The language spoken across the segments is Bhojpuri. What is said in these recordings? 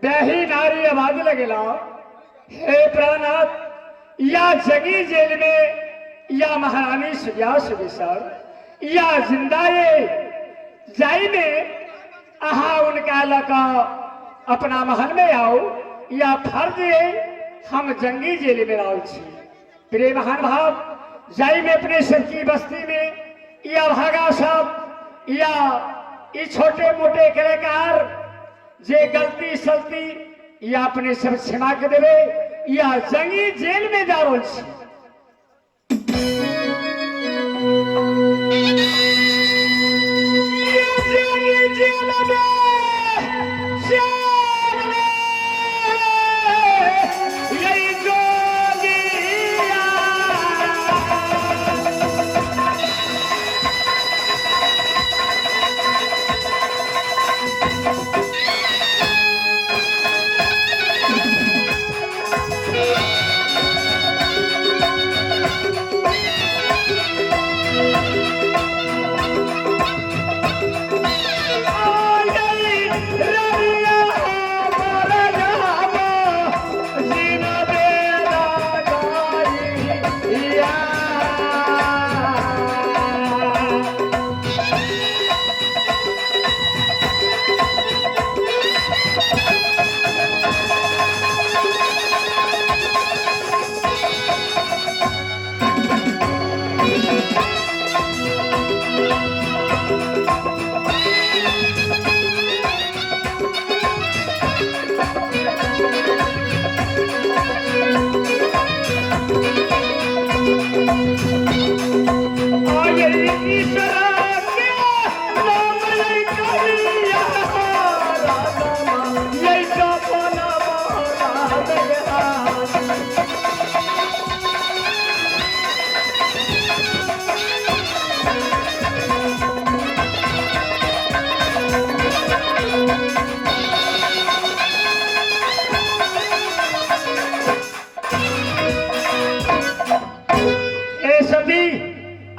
ब्याही नारी आवाज लगेला, हे प्राणनाथ, या जगी जेल में या महारानी सुजा सुविसर या जिंदाए जाई में आहा उनका लका अपना महल में आओ या फर्ज हम जंगी जेल में आओ छी। प्रिय महान भाव जाई में अपने सब की बस्ती में या भागा सब या ये छोटे मोटे कलाकार जे गलती सलती या अपने सब क्षमा के देवे या जंगी जेल में जा रोल छी।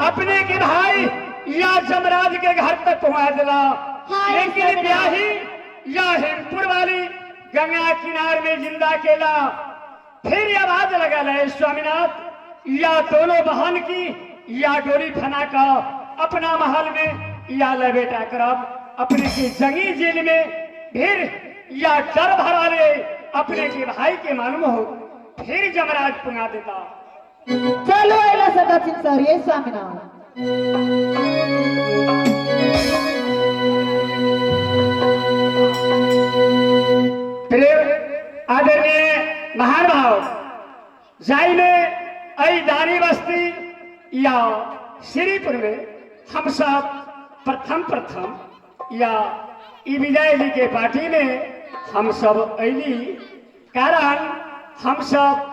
अपने के भाई या जमराज के घर तक पहुंचा दिला, लेकिन ब्याही या हिमपुर वाली गंगा किनार में जिंदा केला। फिर आवाज लगा ले स्वामीनाथ या दोनों बहन की या डोरी फना का अपना महल में या ले बेटा करब अपने की जंगी जेल में फिर या डर भरा ले अपने के भाई के मालूम हो फिर जमराज पुंगा देता। चलो ऐला से दक्षिण सर ये स्वामीनाथ आदरणीय महान भाव जाई में आई दानी बस्ती या श्रीपुर में हम सब प्रथम या विजय जी के पार्टी में हम सब अली कारण हम सब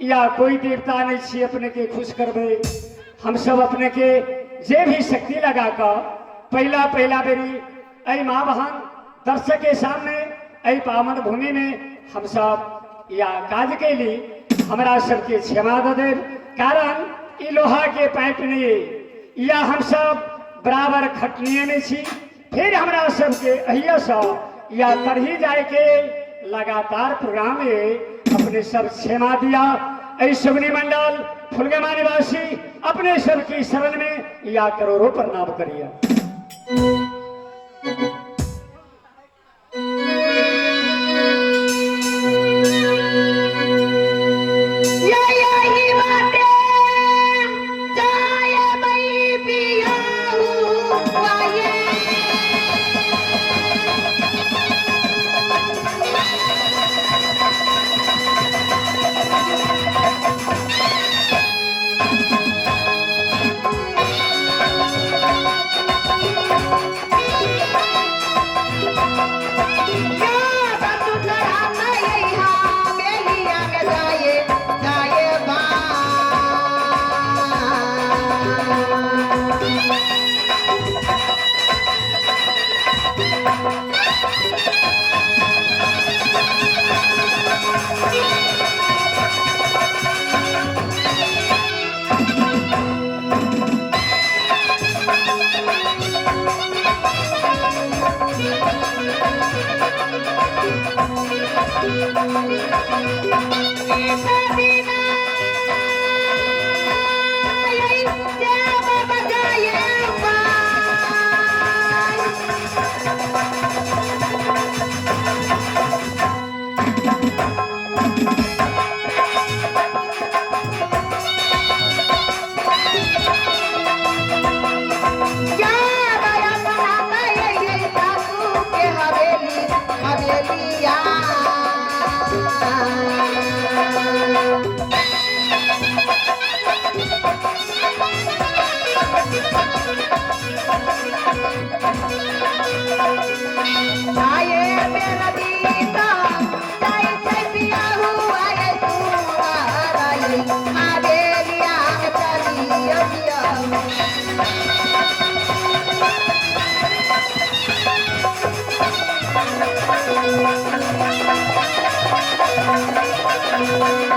या कोई देवता नहीं छी अपने के खुश करबे। हम सब अपने के जे भी शक्ति लगा कर पहला बेरी ऐ माँ बहन दर्शक के सामने ऐ पावन भूमि में हम सब या काज के लिए हमारा सबके क्षमा दे कारण ई लोहा के पाइप नहीं या हम सब बराबर खटनिए में छी। फिर हमारा सबके अहिया सब या तरही जाए के लगातार प्रोग्राम में अपने सब क्षमा दिया। ऐ सुगनी मंडल फुलगमा निवासी अपने सब की शरण में या करोड़ों प्रणाम करिए। Thank you.